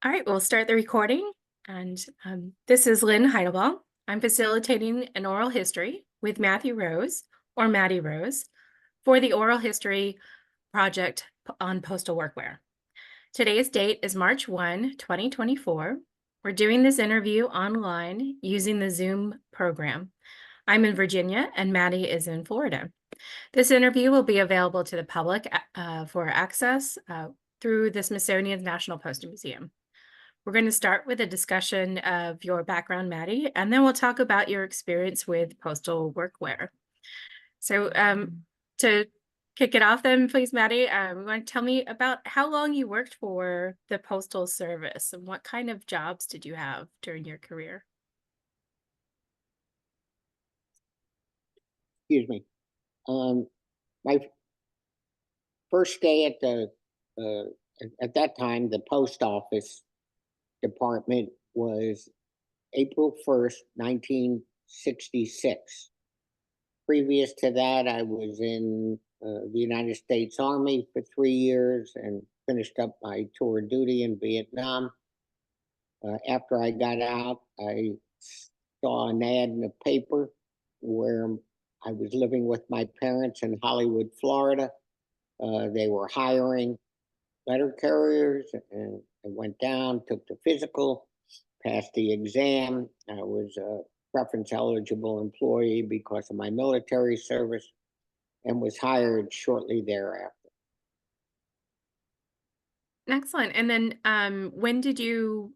All right, we'll start the recording. And this is Lynn Heidelbaum. I'm facilitating an oral history with Matthew Rose, or Maddie Rose, for the Oral History Project on Postal Workwear. Today's date is March 1, 2024. We're doing this interview online using the Zoom program. I'm in Virginia and Maddie is in Florida. This interview will be available to the public for access through the Smithsonian National Postal Museum. We're going to start with a discussion of your background, Maddie, and then we'll talk about your experience with postal workwear. So to kick it off then, please, Maddie, you want to tell me about how long you worked for the Postal Service and what kind of jobs did you have during your career? Excuse me. My first day at that time, the post office department was April 1st, 1966. Previous to that, I was in the United States Army for 3 years and finished up my tour of duty in Vietnam. After I got out, I saw an ad in the paper where I was living with my parents in Hollywood, Florida. They were hiring letter carriers, and I went down, took the physical, passed the exam. I was a preference eligible employee because of my military service and was hired shortly thereafter. Excellent. And then when did you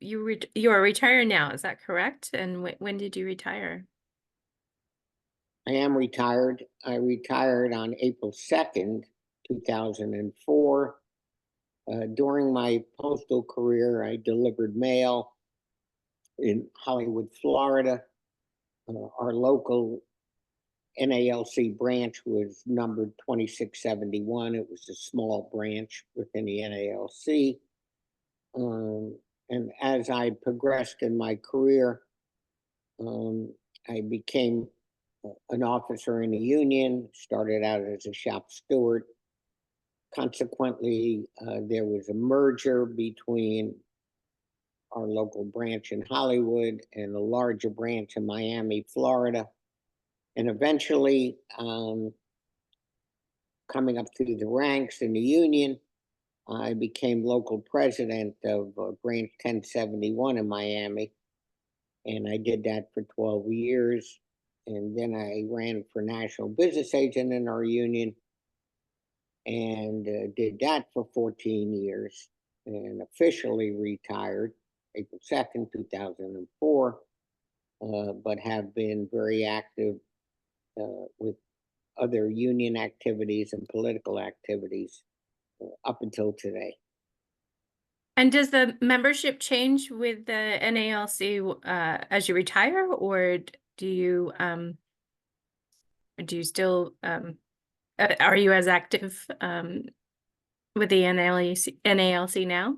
are retired now, is that correct? And when did you retire? I am retired. I retired on April 2nd, 2004. During my postal career, I delivered mail in Hollywood, Florida. Our local NALC branch was numbered 2671. It was a small branch within the NALC. And as I progressed in my career, I became an officer in the union, started out as a shop steward. Consequently, there was a merger between our local branch in Hollywood and a larger branch in Miami, Florida. And eventually, coming up through the ranks in the union, I became local president of branch 1071 in Miami. And I did that for 12 years. And then I ran for national business agent in our union and did that for 14 years and officially retired April 2nd, 2004, but have been very active with other union activities and political activities up until today. And does the membership change with the NALC as you retire, or do you still are you as active with the NALC now?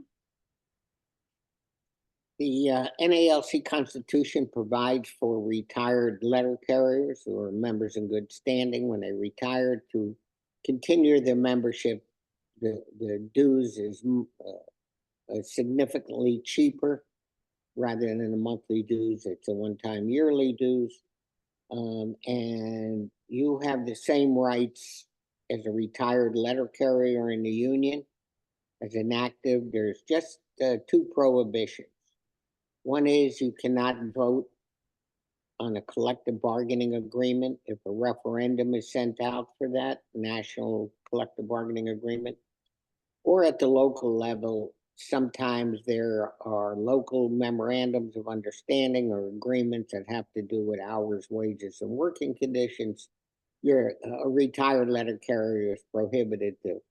The NALC Constitution provides for retired letter carriers who are members in good standing when they retire to continue their membership. The dues is significantly cheaper rather than a monthly dues. It's a one-time yearly dues. And you have the same rights as a retired letter carrier in the union. As an active, there's just two prohibitions. One is you cannot vote on a collective bargaining agreement if a referendum is sent out for that national collective bargaining agreement, or at the local level. Sometimes there are local memorandums of understanding or agreements that have to do with hours, wages, and working conditions. You're a retired letter carrier is prohibited to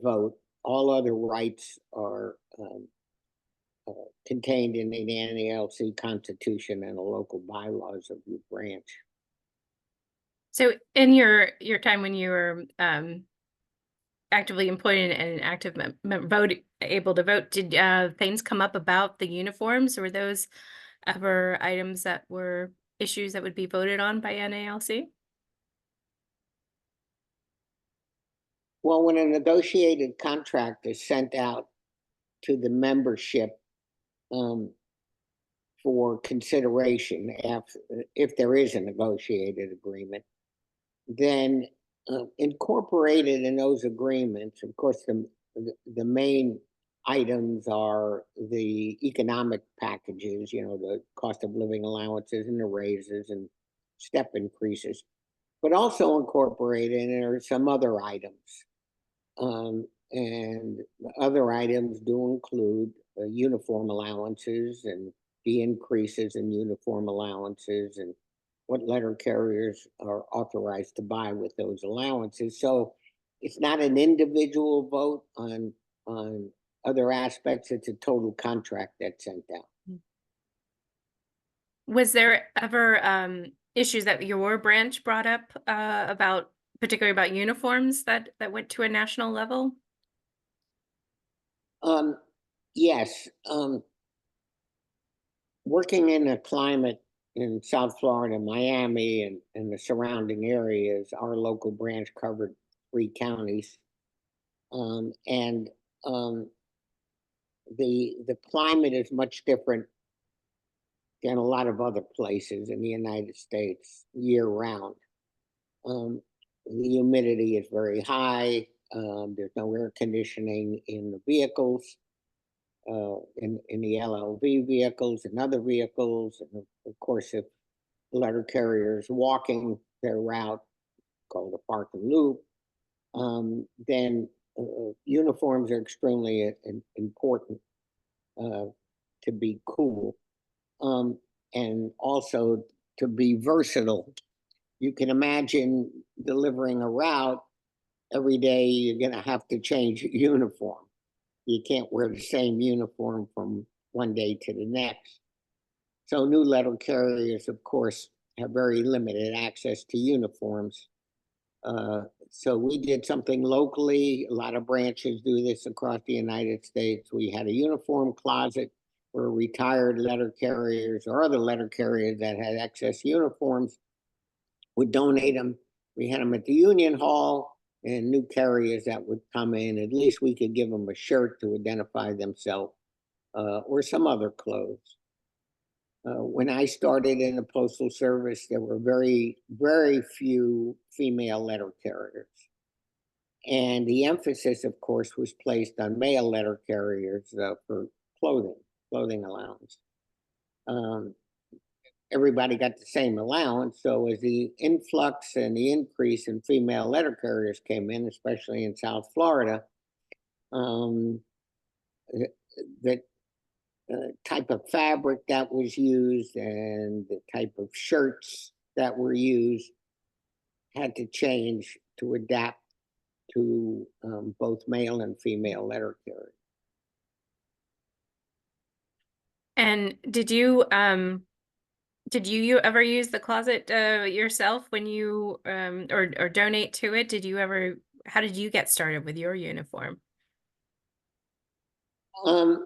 vote. All other rights are contained in the NALC Constitution and the local bylaws of your branch. So in your time when you were actively employed and active able to vote, did things come up about the uniforms? Were those ever items that were issues that would be voted on by NALC? Well, when a negotiated contract is sent out to the membership for consideration if there is a negotiated agreement, then incorporated in those agreements, of course, the main items are the economic packages, the cost of living allowances and the raises and step increases, but also incorporated are some other items. And the other items do include uniform allowances and the increases in uniform allowances and what letter carriers are authorized to buy with those allowances. So it's not an individual vote on other aspects. It's a total contract that's sent out. Was there ever issues that your branch brought up about, particularly about uniforms that went to a national level? Yes. Working in a climate in South Florida, Miami, and the surrounding areas, our local branch covered 3 counties. And the climate is much different than a lot of other places in the United States year round. The humidity is very high. There's no air conditioning in the vehicles, in the LLV vehicles and other vehicles. And of course, if the letter carrier is walking their route, called a park and loop, then uniforms are extremely important to be cool, and also to be versatile. You can imagine delivering a route every day. You're going to have to change your uniform. You can't wear the same uniform from one day to the next. So new letter carriers, of course, have very limited access to uniforms. So we did something locally. A lot of branches do this across the United States. We had a uniform closet where retired letter carriers or other letter carriers that had excess uniforms would donate them. We had them at the Union Hall, and new carriers that would come in. At least we could give them a shirt to identify themselves, or some other clothes. When I started in the Postal Service, there were very, very few female letter carriers. And the emphasis, of course, was placed on male letter carriers for clothing allowance. Everybody got the same allowance. So as the influx and the increase in female letter carriers came in, especially in South Florida, the type of fabric that was used and the type of shirts that were used had to change to adapt to both male and female letter carriers. And did you ever use the closet yourself when you or donate to it? How did you get started with your uniform? Um,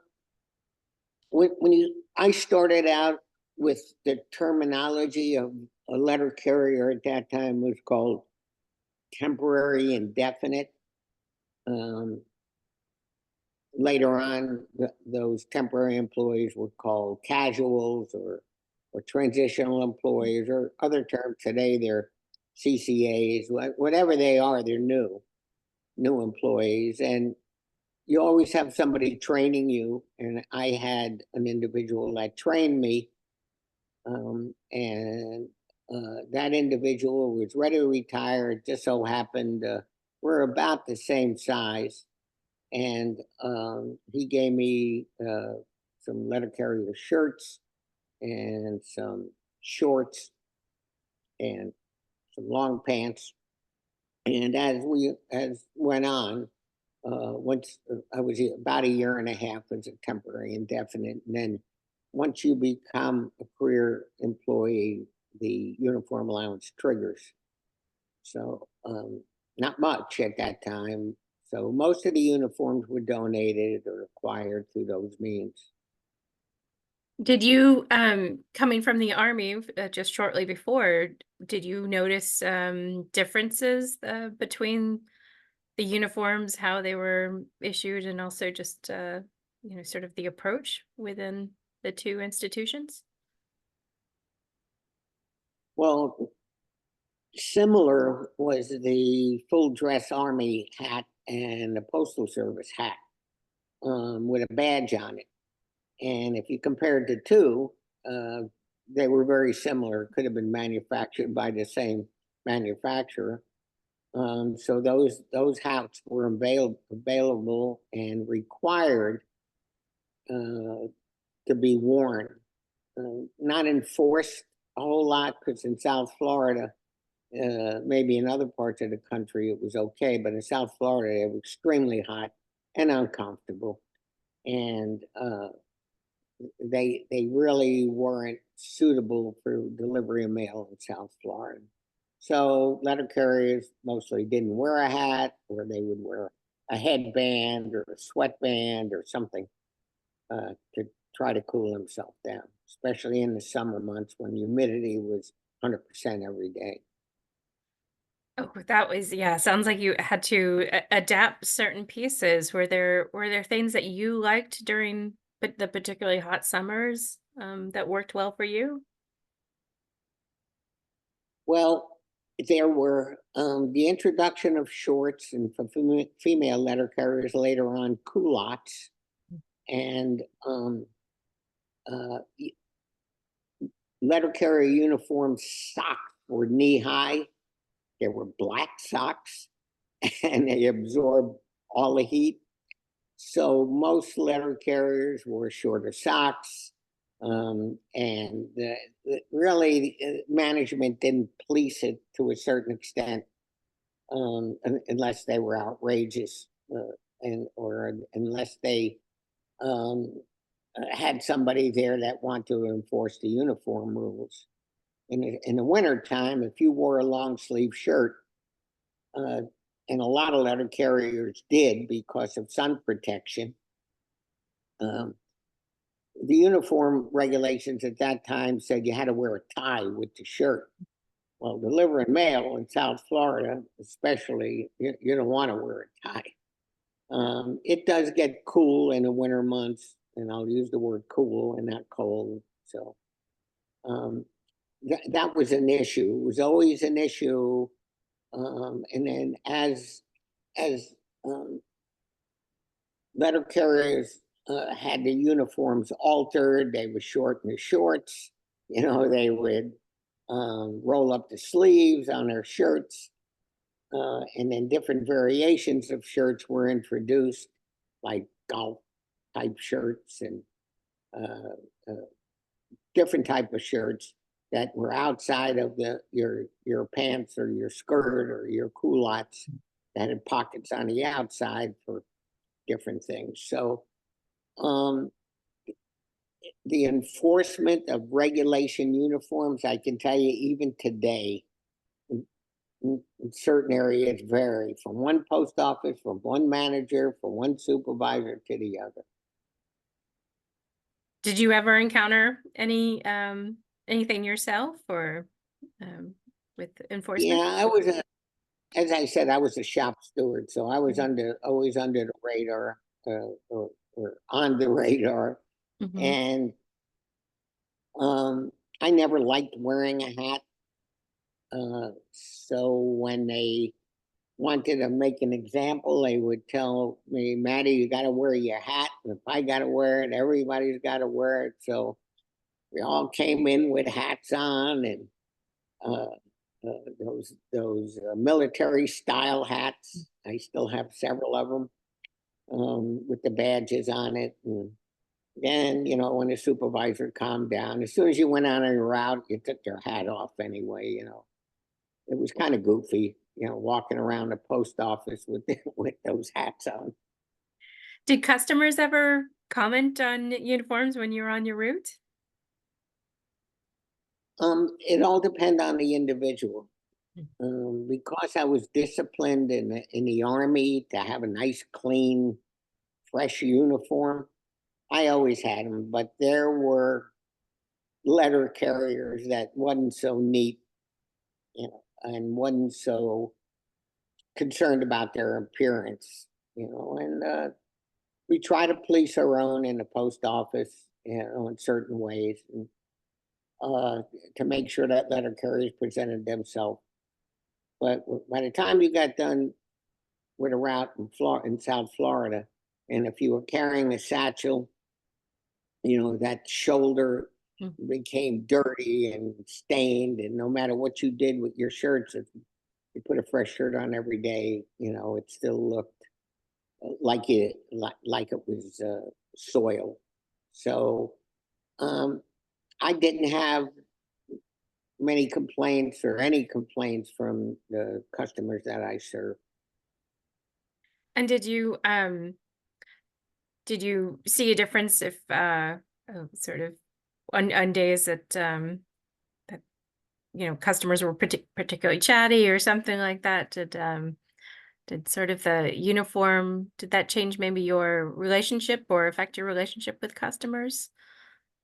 I started out with the terminology of a letter carrier at that time was called temporary indefinite. Later on, those temporary employees were called casuals or transitional employees or other terms. Today they're CCAs, whatever they are, they're new employees. And you always have somebody training you. And I had an individual that trained me. And that individual was ready to retire. It just so happened we're about the same size. And he gave me some letter carrier shirts and some shorts and some long pants. And as went on, once I was about a year and a half as a temporary indefinite, and then once you become a career employee, the uniform allowance triggers. So not much at that time. So most of the uniforms were donated or acquired through those means. Did you, coming from the Army just shortly before, did you notice differences between the uniforms, how they were issued, and also just sort of the approach within the two institutions? Well, similar was the full dress Army hat and the Postal Service hat, with a badge on it. And if you compared the two, they were very similar. Could have been manufactured by the same manufacturer. So those hats were available and required to be worn. Not enforced a whole lot, because in South Florida, maybe in other parts of the country it was okay, but in South Florida it was extremely hot and uncomfortable, and they really weren't suitable for delivery of mail in South Florida. So letter carriers mostly didn't wear a hat, or they would wear a headband or a sweatband or something to try to cool themselves down, especially in the summer months when humidity was 100% every day. Oh, that was, yeah, sounds like you had to adapt certain pieces. Were there things that you liked during the particularly hot summers that worked well for you? Well, there were the introduction of shorts, and for female letter carriers later on, culottes, and uh, y- letter carrier uniform socks were knee high. They were black socks, and they absorbed all the heat. So most letter carriers wore shorter socks, and really management didn't police it to a certain extent, unless they were outrageous, and or unless they um, had somebody there that wanted to enforce the uniform rules. In the winter time, if you wore a long sleeve shirt, uh, and a lot of letter carriers did because of sun protection, um, the uniform regulations at that time said you had to wear a tie with the shirt. Well, delivering mail in South Florida, especially, you don't want to wear a tie. It does get cool in the winter months, and I'll use the word cool and not cold. So um, that was an issue. It was always an issue. And then as um, letter carriers had the uniforms altered, they would shorten the shorts. They would roll up the sleeves on their shirts. And then different variations of shirts were introduced, like golf type shirts and uh, uh, different type of shirts that were outside of your pants or your skirt or your culottes, that had pockets on the outside for different things. So um, the enforcement of regulation uniforms, I can tell you, even today, in certain areas vary from one post office, from one manager, from one supervisor to the other. Did you ever encounter anything yourself or with enforcement? Yeah, as I said, I was a shop steward, so I was always under the radar, or on the radar, Mm-hmm. and um, I never liked wearing a hat. So when they wanted to make an example, they would tell me, Maddie, you got to wear your hat. And if I got to wear it, everybody's got to wear it. So we all came in with hats on, and uh, those military style hats. I still have several of them, with the badges on it. And then, when the supervisor calmed down, as soon as you went on a route, you took your hat off anyway. It was kind of goofy, walking around the post office with with those hats on. Did customers ever comment on uniforms when you were on your route? It all depends on the individual. Because I was disciplined in the Army to have a nice, clean, fresh uniform, I always had them. But there were letter carriers that wasn't so neat, and wasn't so concerned about their appearance, and we try to police our own in the post office, in certain ways, and, to make sure that letter carriers presented themselves. But by the time you got done with a route in South Florida, and if you were carrying a satchel, that shoulder Mm. became dirty and stained, and no matter what you did with your shirts, if you put a fresh shirt on every day, it still looked like it was soil. So I didn't have many complaints or any complaints from the customers that I serve. And did you see a difference if sort of on days that that customers were particularly chatty or something like that? Did sort of the uniform, did that change maybe your relationship or affect your relationship with customers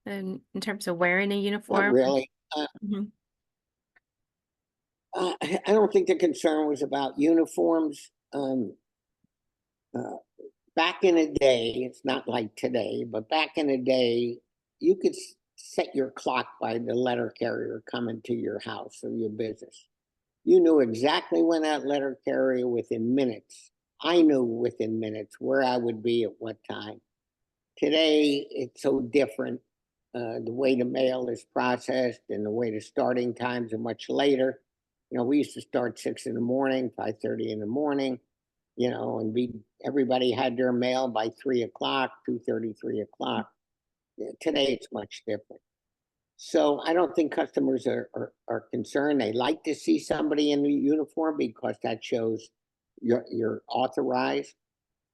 in terms of wearing a Not uniform? really. Mhm. I don't think the concern was about uniforms. Uh, Back in the day, it's not like today, but back in the day, you could set your clock by the letter carrier coming to your house or your business. You knew exactly when that letter carrier within minutes. I knew within minutes where I would be at what time. Today, it's so different. The way the mail is processed and the way the starting times are much later. We used to start 6 in the morning, 5:30 in the morning, and everybody had their mail by 3 o'clock, 2:30, 3 o'clock. Today, it's much different. So I don't think customers are concerned. They like to see somebody in the uniform because that shows you're authorized.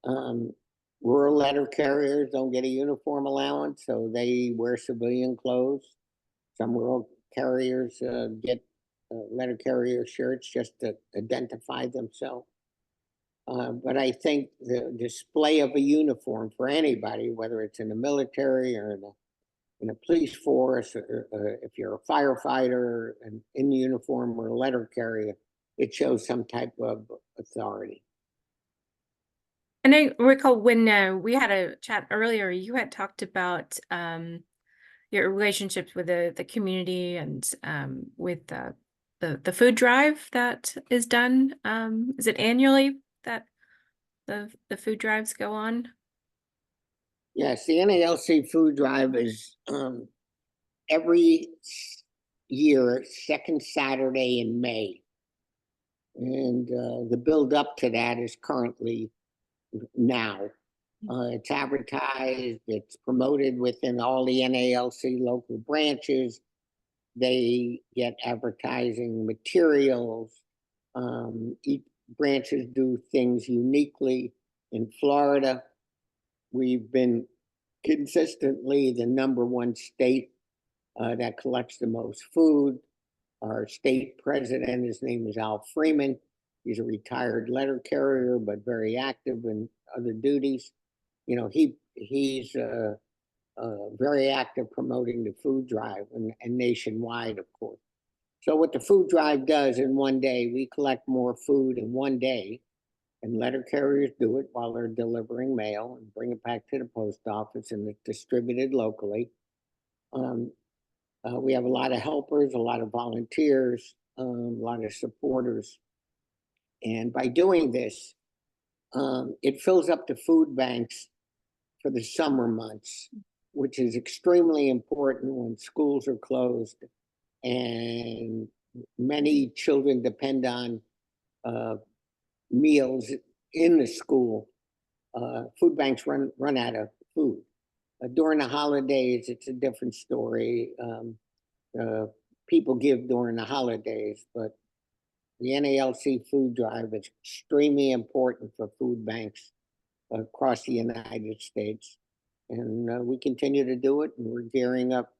Um, Rural letter carriers don't get a uniform allowance, so they wear civilian clothes. Some rural carriers get letter carrier shirts just to identify themselves. But I think the display of a uniform for anybody, whether it's in the military or in a police force, or if you're a firefighter and in uniform or a letter carrier, it shows some type of authority. And I recall when we had a chat earlier, you had talked about your relationships with the community and with the food drive that is done. Is it annually that the food drives go on? Yes, the NALC food drive is every year, second Saturday in May. And the build up to that is currently now. It's advertised, it's promoted within all the NALC local branches. They get advertising materials. Each branches do things uniquely. In Florida, we've been consistently the #1 state that collects the most food. Our state president, his name is Al Freeman. He's a retired letter carrier, but very active in other duties. He's very active promoting the food drive and nationwide, of course. So what the food drive does in one day, we collect more food in one day, and letter carriers do it while they're delivering mail and bring it back to the post office, and it's distributed locally. Um, we have a lot of helpers, a lot of volunteers, a lot of supporters. And by doing this, it fills up the food banks for the summer months, which is extremely important when schools are closed and many children depend on uh, meals in the school. Food banks run out of food. During the holidays, it's a different story. Uh, People give during the holidays, but the NALC food drive is extremely important for food banks across the United States. And we continue to do it, and we're gearing up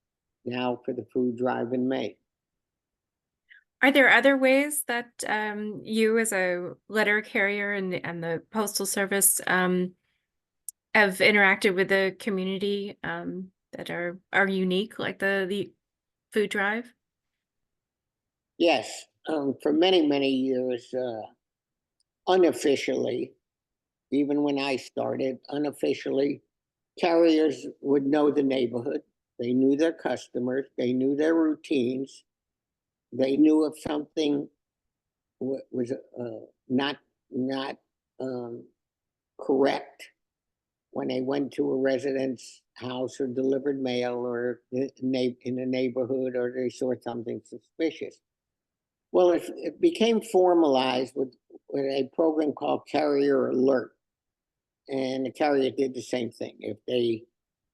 now for the food drive in May. Are there other ways that you as a letter carrier and the Postal Service have interacted with the community that are unique, like the food drive? Yes, for many, many years, unofficially, even when I started unofficially, carriers would know the neighborhood. They knew their customers. They knew their routines. They knew if something was not um, correct when they went to a resident's house or delivered mail or in a neighborhood, or they saw something suspicious. Well, it became formalized with a program called Carrier Alert, and the carrier did the same thing. If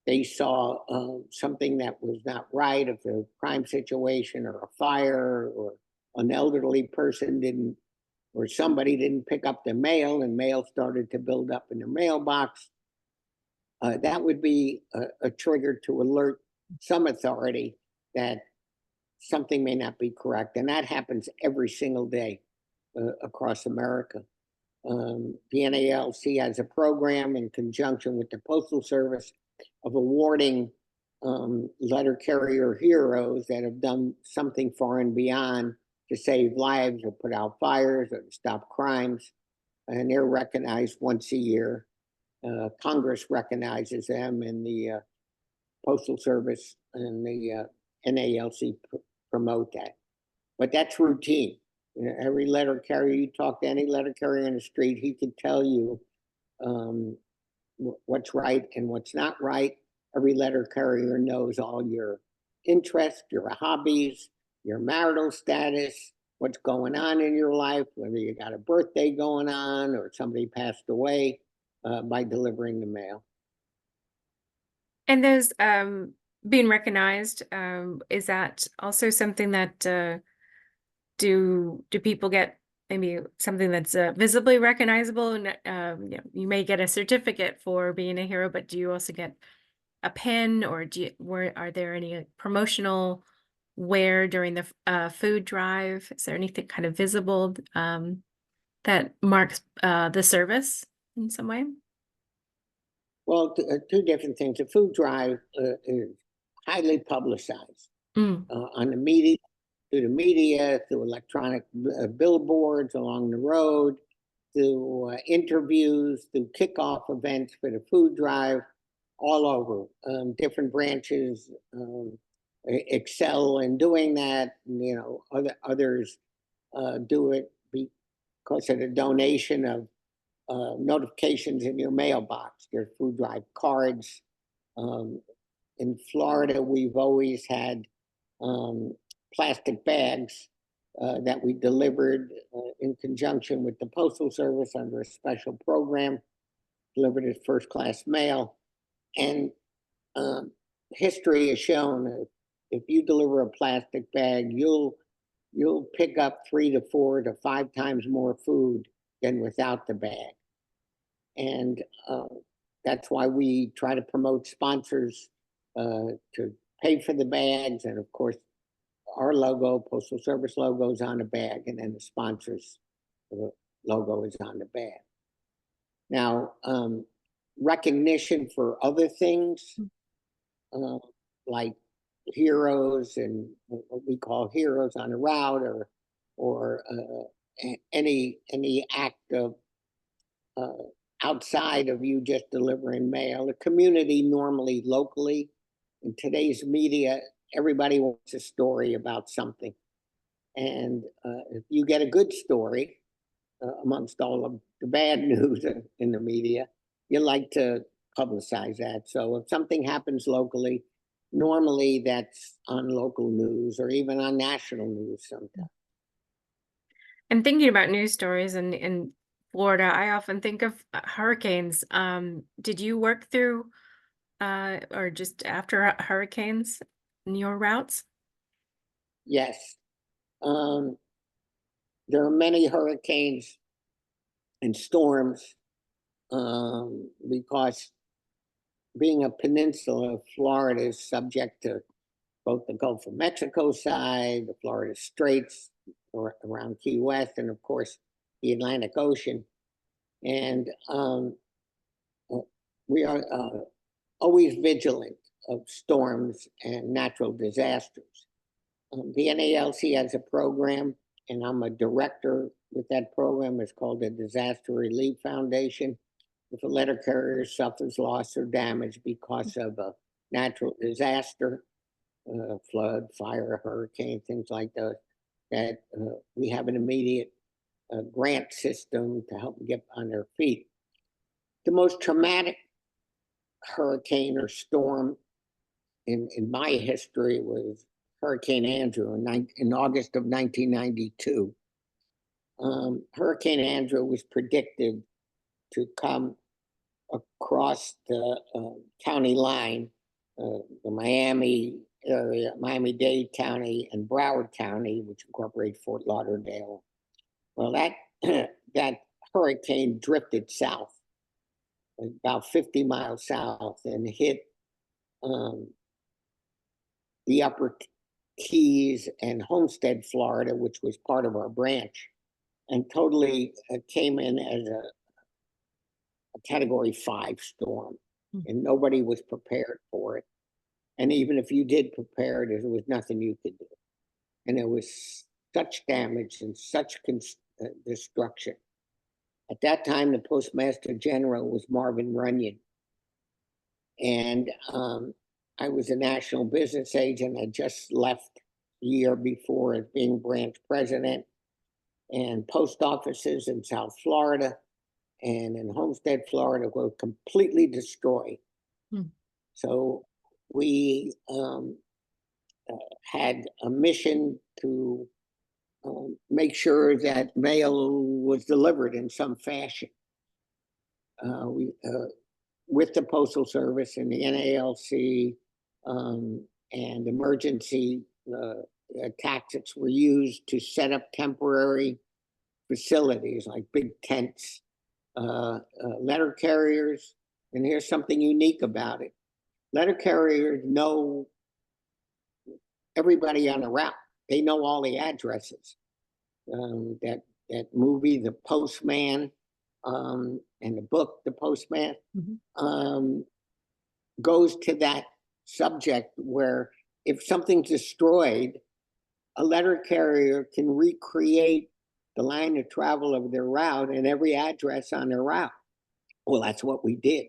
they saw something that was not right, if a crime situation or a fire or an elderly person didn't, or somebody didn't pick up the mail and mail started to build up in the mailbox, that would be a trigger to alert some authority that something may not be correct. And that happens every single day across America. The NALC has a program in conjunction with the Postal Service of awarding letter carrier heroes that have done something far and beyond to save lives or put out fires or to stop crimes. And they're recognized once a year. Congress recognizes them, and the Postal Service and the NALC promote that. But that's routine. You know, every letter carrier, you talk to any letter carrier in the street, he can tell you what's right and what's not right. Every letter carrier knows all your interests, your hobbies, your marital status, what's going on in your life, whether you got a birthday going on or somebody passed away by delivering the mail. And those being recognized, is that also something that do people get maybe something that's visibly recognizable? And you may get a certificate for being a hero, but do you also get a pin, or are there any promotional wear during the food drive? Is there anything kind of visible that marks the service in some way? Well, two different things. The food drive is highly publicized on the media, through electronic billboards along the road, through interviews, through kickoff events for the food drive, all over. Different branches excel in doing that. You know, others do it because of the donation of notifications in your mailbox. There's food drive cards. In Florida, we've always had plastic bags that we delivered in conjunction with the Postal Service under a special program, delivered as first class mail. And history has shown that if you deliver a plastic bag, you'll pick up 3 to 4 to 5 times more food than without the bag. And that's why we try to promote sponsors to pay for the bags. And of course, our logo, Postal Service logo, is on the bag, and then the sponsors logo is on the bag. Now, recognition for other things like heroes and what we call heroes on the route, or any act of outside of you just delivering mail. The community normally, locally, in today's media, everybody wants a story about something. And if you get a good story amongst all of the bad news in the media, you like to publicize that. So if something happens locally, normally that's on local news or even on national news sometimes. And thinking about news stories in Florida, I often think of hurricanes. Did you work through or just after hurricanes in your routes? Yes. There are many hurricanes and storms because being a peninsula, Florida is subject to both the Gulf of Mexico side, the Florida Straits around Key West, and of course the Atlantic Ocean. And we are always vigilant of storms and natural disasters. The NALC has a program, and I'm a director with that program. It's called the Disaster Relief Foundation. if a letter carrier suffers loss or damage because of a natural disaster, flood, fire, hurricane, things like those, that we have an immediate grant system to help them get on their feet. The most traumatic hurricane or storm in my history was Hurricane Andrew in August of 1992. Hurricane Andrew was predicted to come across the county line, the Miami area, Miami-Dade County and Broward County, which incorporate Fort Lauderdale. Well, that that hurricane drifted south, about 50 miles south, and hit the Upper Keys and Homestead, Florida, which was part of our branch, and totally came in as a Category 5 storm, and nobody was prepared for it. And even if you did prepare, there was nothing you could do. And there was such damage and such destruction. At that time, the Postmaster General was Marvin Runyon. And I was a national business agent. I just left a year before as being branch president. And post offices in South Florida and in Homestead, Florida, were completely destroyed. So we had a mission to make sure that mail was delivered in some fashion. With the Postal Service and the NALC and emergency tactics were used to set up temporary facilities like big tents, letter carriers. And here's something unique about it. Letter carriers know everybody on the route. They know all the addresses. That movie, The Postman, and the book, The Postman, goes to that subject where if something's destroyed, a letter carrier can recreate the line of travel of their route and every address on their route. Well, that's what we did.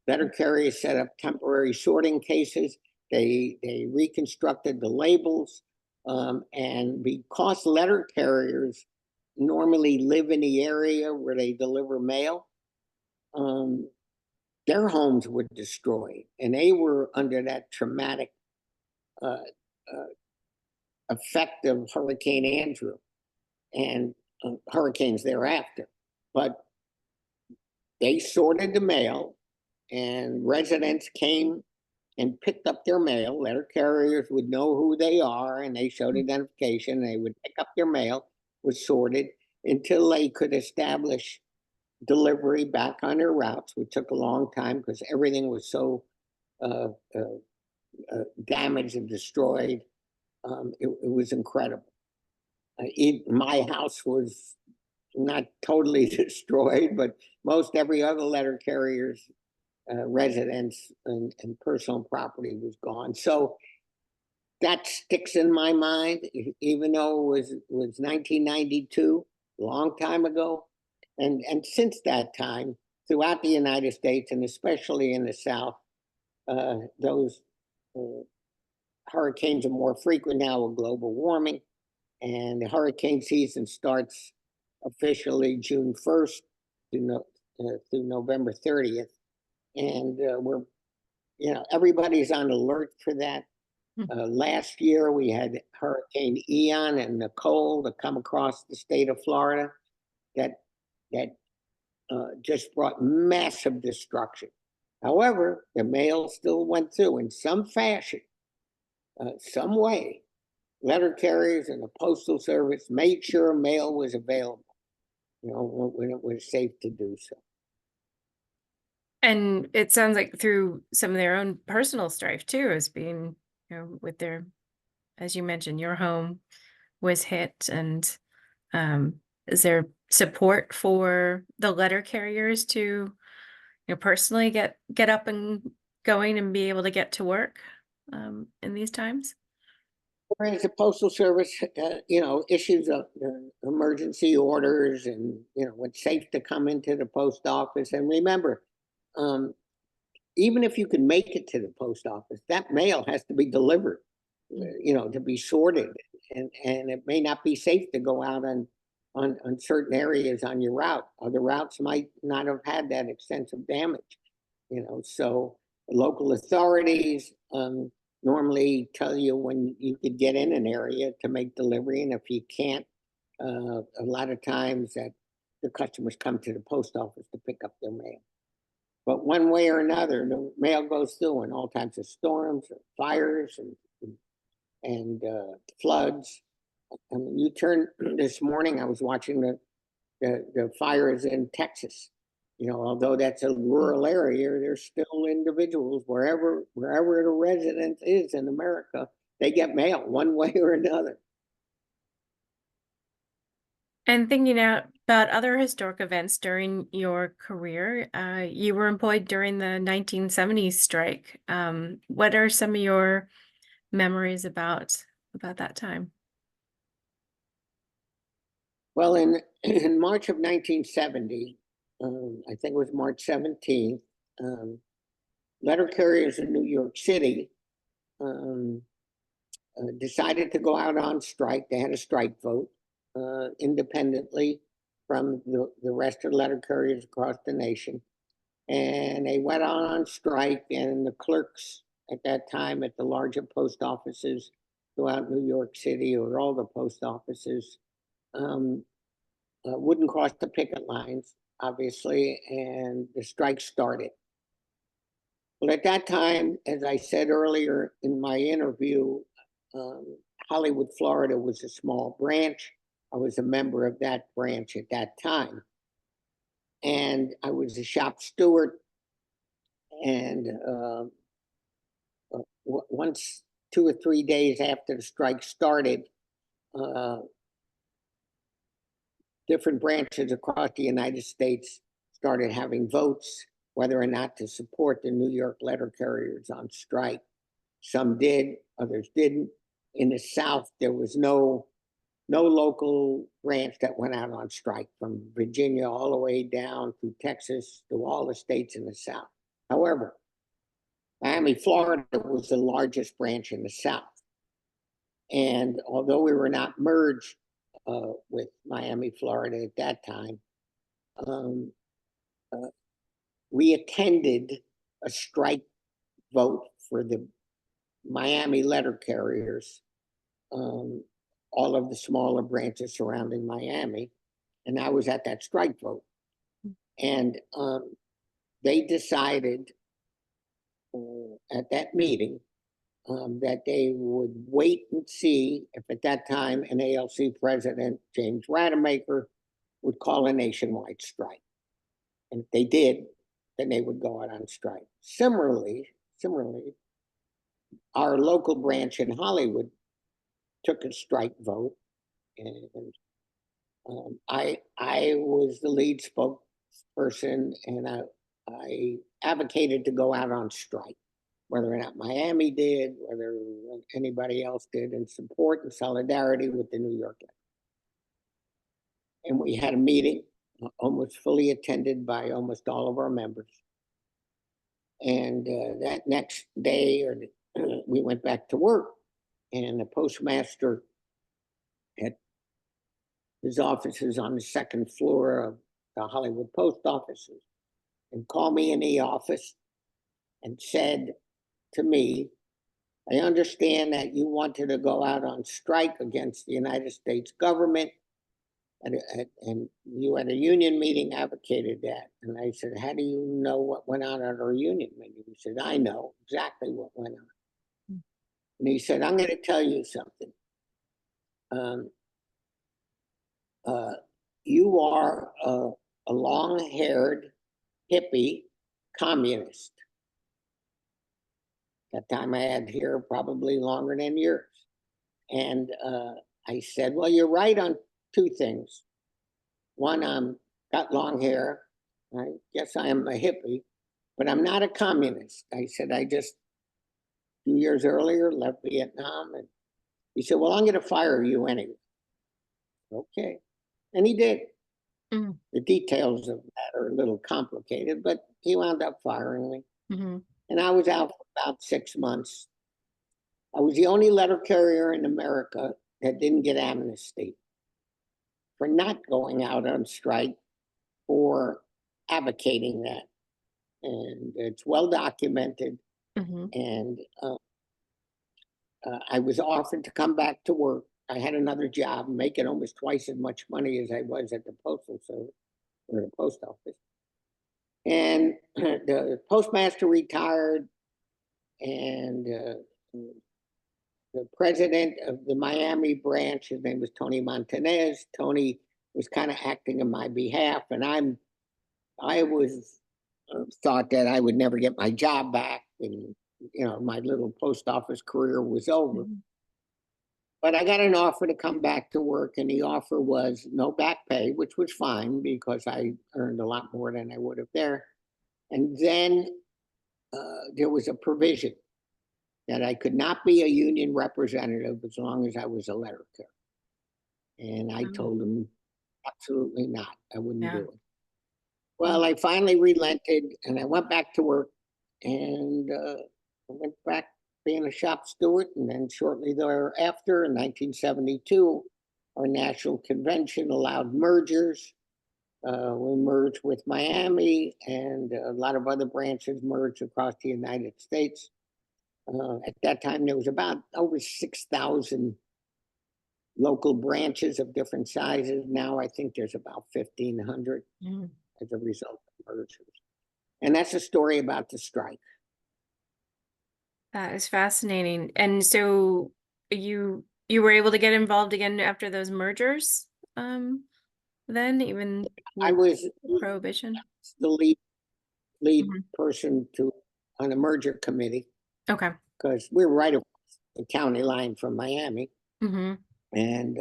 Letter carriers set up temporary sorting cases. They reconstructed the labels. And because letter carriers normally live in the area where they deliver mail, their homes were destroyed, and they were under that traumatic effect of Hurricane Andrew and hurricanes thereafter. But they sorted the mail, and residents came and picked up their mail. Letter carriers would know who they are, and they showed identification. They would pick up their mail, was sorted until they could establish delivery back on their routes, which took a long time because everything was so damaged and destroyed. It was incredible. My house was not totally destroyed, but most every other letter carrier's residence and personal property was gone. So that sticks in my mind, even though it was 1992, a long time ago. And since that time, throughout the United States, and especially in the South, those hurricanes are more frequent now with global warming. And the hurricane season starts officially June 1st through November 30th. And everybody's on alert for that. Last year, we had Hurricane Ian and Nicole to come across the state of Florida that just brought massive destruction. However, the mail still went through in some fashion, some way. Letter carriers and the Postal Service made sure mail was available, when it was safe to do so. And it sounds like through some of their own personal strife too, as being, with their, as you mentioned, your home was hit, and is there support for the letter carriers to, personally get up and going and be able to get to work in these times? Whereas the Postal Service, issues of emergency orders and, when it's safe to come into the post office. And remember, um, even if you can make it to the post office, that mail has to be delivered, to be sorted. And it may not be safe to go out on certain areas on your route. Other routes might not have had that extensive damage, so local authorities, normally tell you when you could get in an area to make delivery, and if you can't, a lot of times that the customers come to the post office to pick up their mail. But one way or another, the mail goes through in all types of storms, or fires, and floods. I mean, you turn this morning. I was watching the fires in Texas. Although that's a rural area, there's still individuals wherever the resident is in America, they get mail one way or another. And thinking out about other historic events during your career, you were employed during the 1970s strike. What are some of your memories about that time? Well, in March of 1970, I think it was March 17th, letter carriers in New York City decided to go out on strike. They had a strike vote independently from the rest of the letter carriers across the nation. And they went on strike, and the clerks at that time at the larger post offices throughout New York City, or all the post offices, wouldn't cross the picket lines, obviously, and the strike started. Well, at that time, as I said earlier in my interview, Hollywood, Florida was a small branch. I was a member of that branch at that time. And I was a shop steward. And once, 2 or 3 days after the strike started, different branches across the United States started having votes whether or not to support the New York letter carriers on strike. Some did, others didn't. In the South, there was no local branch that went out on strike, from Virginia all the way down to Texas, to all the states in the South. However, Miami, Florida was the largest branch in the South. And although we were not merged with Miami, Florida at that time, we attended a strike vote for the Miami letter carriers, all of the smaller branches surrounding Miami, and I was at that strike vote. And they decided at that meeting that they would wait and see if at that time NALC President James Rademacher would call a nationwide strike. And if they did, then they would go out on strike. Similarly, our local branch in Hollywood took a strike vote, and I was the lead spokesperson, and I advocated to go out on strike, whether or not Miami did, whether anybody else did, in support and solidarity with the New York letter. And we had a meeting, almost fully attended by almost all of our members. And that next day, we went back to work, and the postmaster had his offices on the second floor of the Hollywood post offices, and called me in the office and said to me, "I understand that you wanted to go out on strike against the United States government, and you at a union meeting advocated that." And I said, "How do you know what went on at our union meeting?" He said, "I know exactly what went on." And he said, "I'm going to tell you something. You are a long-haired hippie communist." That time I had hair probably longer than yours. And I said, "Well, you're right on 2 things. One, got long hair. I guess I am a hippie, but I'm not a communist." I said, "I just, 2 years earlier, left Vietnam and He said, well, I'm going to fire you anyway. Okay. And he did. Mm, The details of that are a little complicated, but he wound up firing me. mhm, And I was out for about 6 months. I was the only letter carrier in America that didn't get amnesty for not going out on strike or advocating that. And it's well documented. mhm, And I was offered to come back to work. I had another job, making almost twice as much money as I was at the Postal Service or the post office. And the postmaster retired, and the president of the Miami branch, his name was Tony Montanez. Tony was kind of acting on my behalf, and I was thought that I would never get my job back, and my little post office career was over. mhm, But I got an offer to come back to work, and the offer was no back pay, which was fine because I earned a lot more than I would have there. And then there was a provision that I could not be a union representative as long as I was a letter carrier. And I mm, told him, absolutely not. I wouldn't yeah, do it. Well, I finally relented and I went back to work, and I went back being a shop steward. And then shortly thereafter, in 1972, our national convention allowed mergers. We merged with Miami, and a lot of other branches merged across the United States. At that time, there was about over 6,000 local branches of different sizes. Now I think there's about 1,500 mm. as a result of mergers. And that's a story about the strike. That is fascinating. And so you were able to get involved again after those mergers, then even I with was prohibition? the lead Mhm. person on the merger committee Okay. because we're right across the county line from Miami. Mhm. And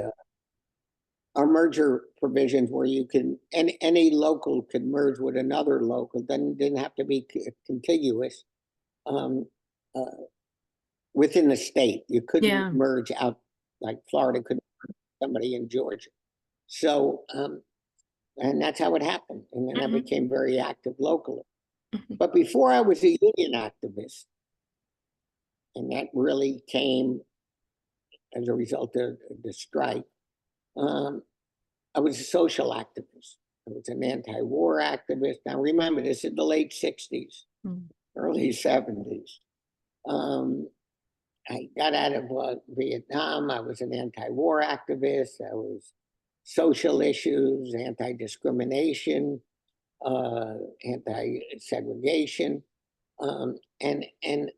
our merger provisions where you can any local could merge with another local, then didn't have to be contiguous. Um, uh, Within the state, you couldn't Yeah. merge out like Florida could merge somebody in Georgia. So and that's how it happened. And then I Mhm, became very active locally. mhm. But before I was a union activist, and that really came as a result of the strike, um, I was a social activist. I was an anti-war activist. Now remember, this is the late 60s, Mm. early 70s. Um, I got out of Vietnam. I was an anti-war activist. I was social issues, anti-discrimination, anti-segregation, and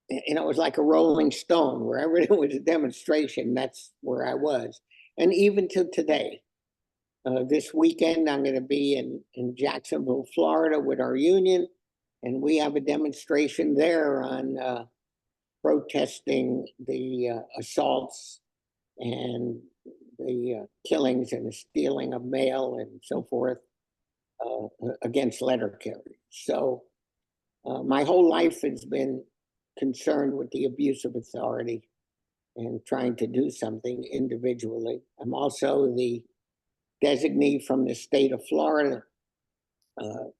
it was like a rolling stone. Wherever there was a demonstration, that's where I was. And even to today, this weekend I'm going to be in Jacksonville, Florida, with our union, and we have a demonstration there on protesting the assaults and the killings and the stealing of mail and so forth against letter carriers. So my whole life has been concerned with the abuse of authority and trying to do something individually. I'm also the designee from the state of Florida,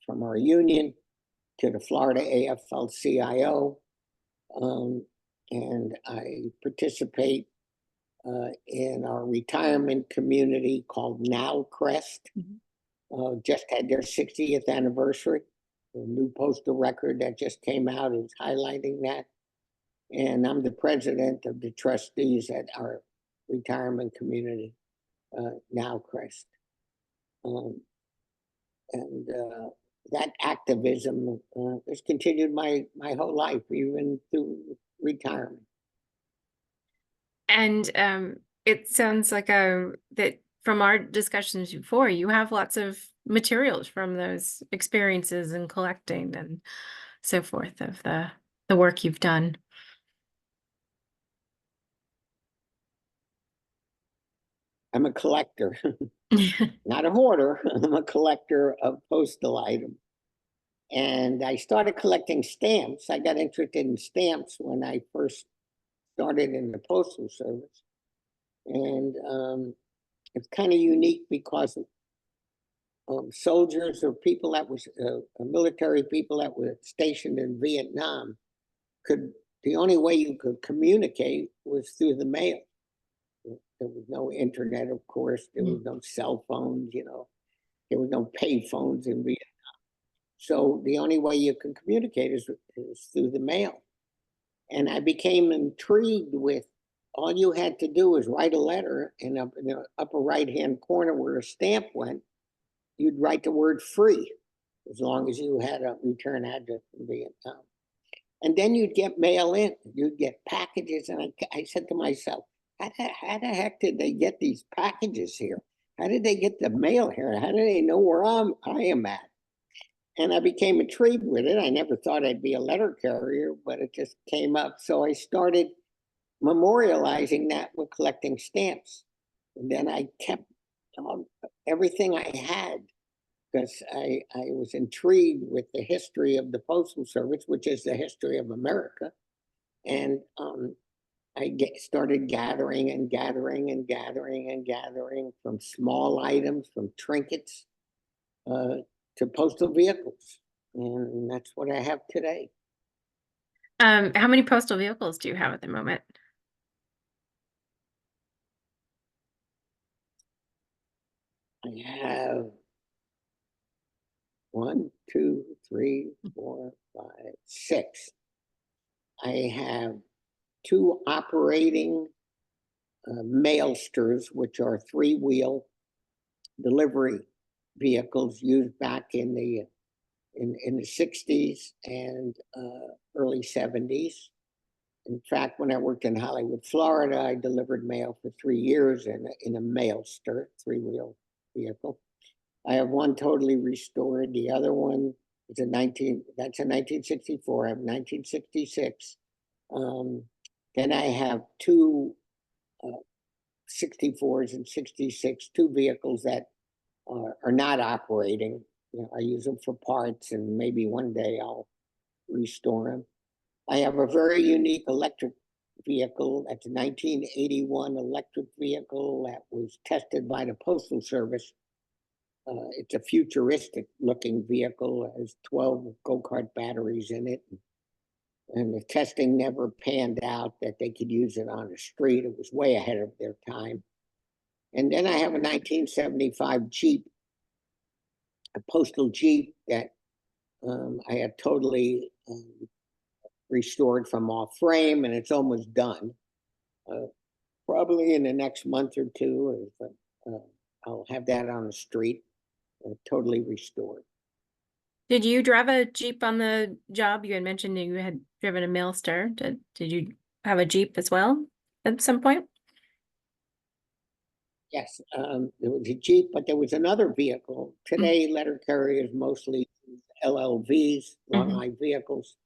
from our union to the Florida AFL-CIO. And I participate in our retirement community called Nowcrest. Mhm. Just had their 60th anniversary. The new postal record that just came out is highlighting that. And I'm the president of the trustees at our retirement community, Nowcrest. Um, and that activism has continued my whole life, even through retirement. And it sounds like that from our discussions before, you have lots of materials from those experiences and collecting and so forth of the work you've done. I'm a collector, not a hoarder. I'm a collector of postal items. And I started collecting stamps. I got interested in stamps when I first started in the Postal Service. And it's kind of unique because soldiers or people that was military people that were stationed in Vietnam the only way you could communicate was through the mail. There was no internet, of course. There was no cell phones, there was no pay phones in Vietnam. So the only way you can communicate is through the mail. And I became intrigued with all you had to do was write a letter, and up in the upper right-hand corner where a stamp went, you'd write the word free, as long as you had a return address in Vietnam. And then you'd get mail in, you'd get packages. And I said to myself, how the heck did they get these packages here? How did they get the mail here? How do they know where I am at? And I became intrigued with it. I never thought I'd be a letter carrier, but it just came up. So I started memorializing that with collecting stamps. And then I kept everything I had, because I was intrigued with the history of the Postal Service, which is the history of America. And I started gathering and gathering and gathering and gathering, from small items, from trinkets to postal vehicles. And that's what I have today. How many postal vehicles do you have at the moment? I have 1, 2, 3, 4, 5, 6. I have 2 operating mailsters, which are 3-wheel delivery vehicles used back in the 60s and early 70s. In fact, when I worked in Hollywood, Florida, I delivered mail for 3 years in a mailster, 3-wheel vehicle. I have one totally restored. The other one is that's a 1964. I have 1966. Then I have 2 64s and 66, 2 vehicles that are not operating. I use them for parts, and maybe one day I'll restore them. I have a very unique electric vehicle. That's a 1981 electric vehicle that was tested by the Postal Service. It's a futuristic looking vehicle. It has 12 go-kart batteries in it. And the testing never panned out that they could use it on the street. It was way ahead of their time. And then I have a 1975 Jeep, a postal Jeep that I had totally restored from off frame, and it's almost done. Probably in the next month or two, I'll have that on the street, totally restored. Did you drive a Jeep on the job? You had mentioned that you had driven a Mailster. Did you have a Jeep as well at some point? Yes, there was a Jeep, but there was another vehicle. Today, letter carriers mostly use LLVs, long line vehicles.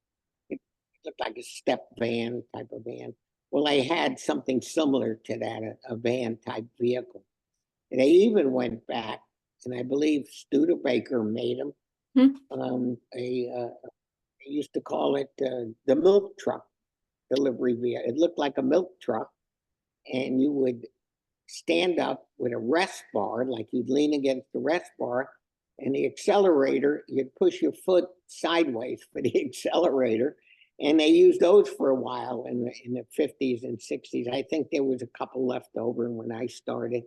It looked like a step van type of van. Well, I had something similar to that, a van type vehicle. And they even went back, and I believe Studebaker made them. They used to call it the milk truck delivery vehicle. It looked like a milk truck, and you would stand up with a rest bar, like you'd lean against the rest bar, and the accelerator, you'd push your foot sideways for the accelerator. And they used those for a while in the 50s and 60s. I think there was a couple left over when I started,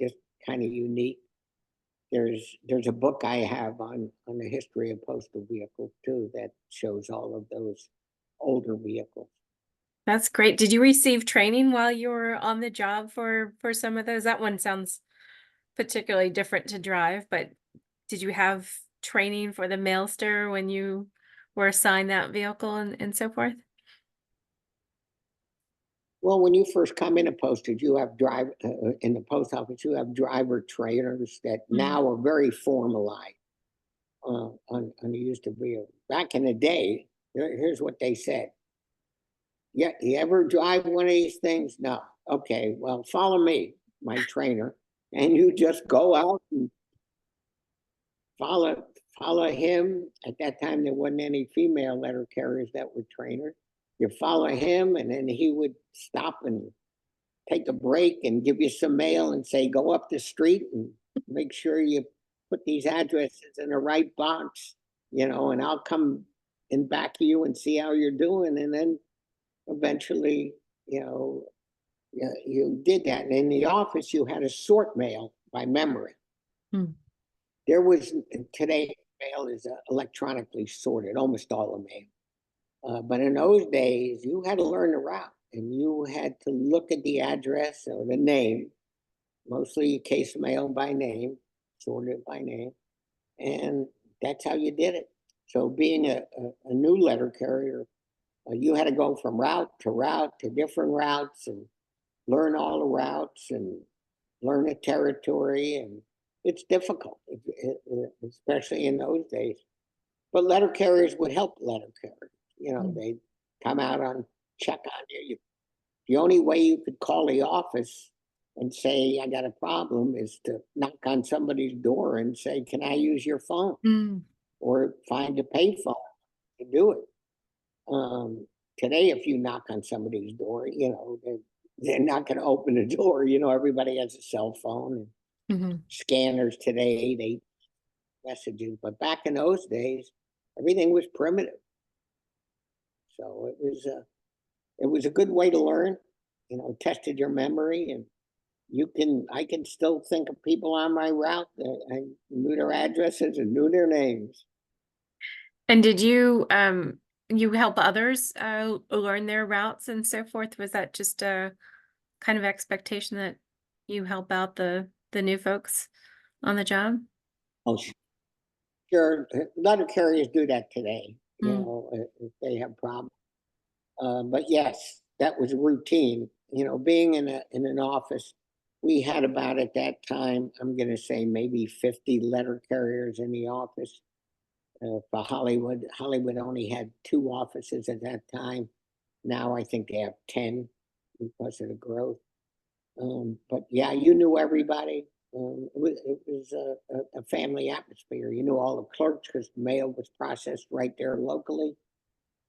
just kind of unique. There's a book I have on the history of postal vehicles too that shows all of those older vehicles. That's great. Did you receive training while you were on the job for some of those? That one sounds particularly different to drive, but did you have training for the Mailster when you were assigned that vehicle and so forth? Well, when you first come into postage, you have in the post office, you have driver trainers that now are very formalized on the use of vehicle. Back in the day, here's what they said. Yeah, you ever drive one of these things? No. Okay, well, follow me, my trainer, and you just go out and follow him. At that time, there wasn't any female letter carriers that were trainers. You follow him, and then he would stop and take a break and give you some mail and say, go up the street and make sure you put these addresses in the right box, you know, and I'll come in back of you and see how you're doing. And then eventually, you know, you did that. And in the office, you had to sort mail by memory. Hmm. There was, today, mail is electronically sorted, almost all the mail. But in those days, you had to learn the route and you had to look at the address or the name, mostly case mail by name, sorted by name. And that's how you did it. So being a new letter carrier, you had to go from route to different routes and learn all the routes and learn the territory. And it's difficult, especially in those days. But letter carriers would help letter carriers. You know, they'd come out on check on you. The only way you could call the office and say, I got a problem, is to knock on somebody's door and say, can I use your phone? Mm. Or find a payphone to do it. Today, if you knock on somebody's door, you know, they're not going to open the door. You know, everybody has a cell phone and Mm-hmm. scanners today, they messages. But back in those days, everything was primitive. So it was a good way to learn, you know, tested your memory. And I can still think of people on my route that I knew their addresses and knew their names. And did you help others learn their routes and so forth? Was that just a kind of expectation that you help out the new folks on the job? Oh, sure. A lot of carriers do that today, you Mm. know, if they have problems. But yes, that was routine. You know, being in an office, we had about at that time, I'm going to say maybe 50 letter carriers in the office. For Hollywood, Hollywood only had 2 offices at that time. Now I think they have 10 because of the growth. But yeah, you knew everybody. It was a family atmosphere. You knew all the clerks because the mail was processed right there locally.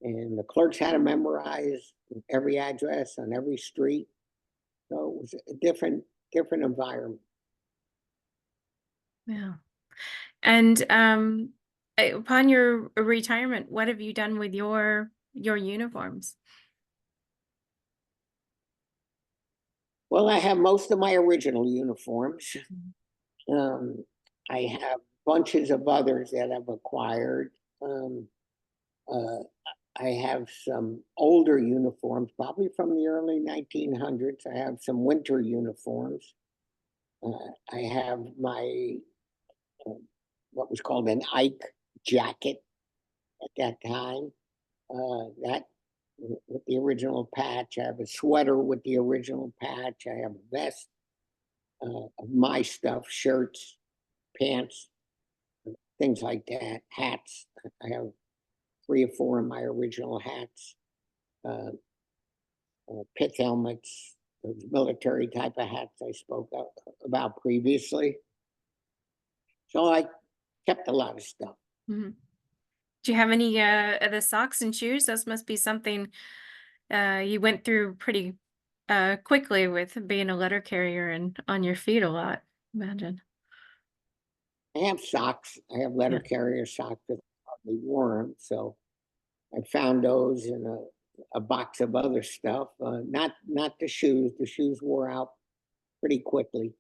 And the clerks had to memorize every address on every street. So it was a different environment. Yeah. And upon your retirement, what have you done with your uniforms? Well, I have most of my original uniforms. Mhm. I have bunches of others that I've acquired. Um, uh, I have some older uniforms, probably from the early 1900s. I have some winter uniforms. I have my uh, what was called an Ike jacket at that time. That with the original patch. I have a sweater with the original patch. I have a vest of my stuff, shirts, pants, things like that. Hats. I have 3 or 4 of my original hats. Uh, pith helmets, those military type of hats I spoke about previously. So I kept a lot of stuff. Mhm. Do you have any of the socks and shoes? Those must be something you went through pretty quickly with being a letter carrier and on your feet a lot, imagine. I have socks. I have Yeah. letter carrier socks that hardly wore them. So I found those in a box of other stuff. Not the shoes. The shoes wore out pretty quickly.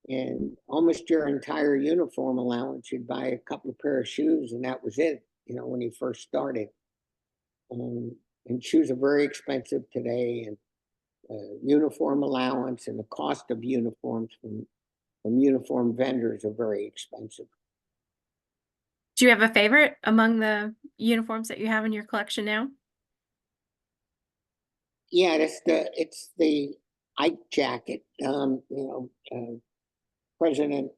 And almost your entire uniform allowance, you'd buy a couple of pair of shoes, and that was it. You know, when you first started. And shoes are very expensive today, and uniform allowance and the cost of uniforms from uniform vendors are very expensive. Do you have a favorite among the uniforms that you have in your collection now? Yeah, it's the Ike jacket. President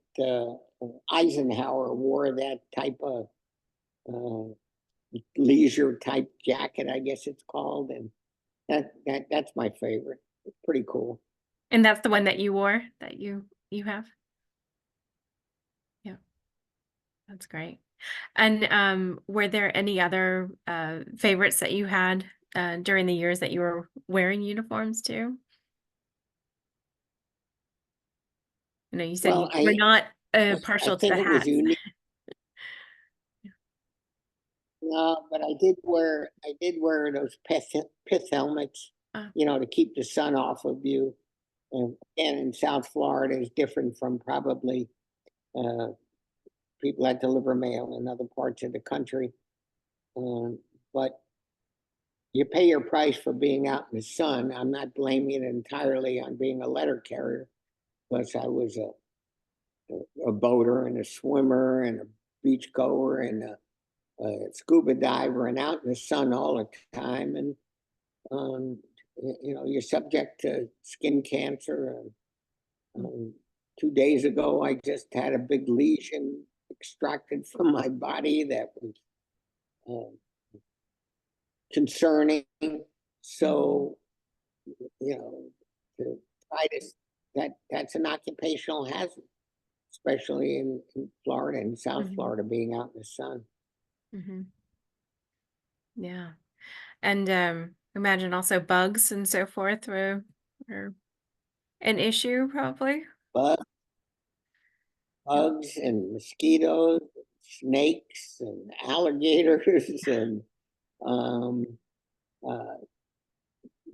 Eisenhower wore that type of uh, leisure type jacket, I guess it's called, and that's my favorite. It's pretty cool. And that's the one that you wore that you have? Yeah, that's great. And were there any other favorites that you had during the years that you were wearing uniforms too? You know, you said Well, you were not I partial to think the it was hats. unique. No, but I did wear those pith helmets, Uh, to keep the sun off of you. And again, in South Florida is different from probably uh, people that deliver mail in other parts of the country. But you pay your price for being out in the sun. I'm not blaming it entirely on being a letter carrier, because I was a boater and a swimmer and a beach goer and a scuba diver and out in the sun all the time. And um, you're subject to skin cancer. Um, 2 days ago, I just had a big lesion extracted from my body that was concerning. So, to try to, that's an occupational hazard, especially in Florida and South mhm, Florida, being out in the sun. mhm. Yeah. And imagine also bugs and so forth were an issue probably. But Yeah. bugs and mosquitoes, snakes and alligators and um, uh,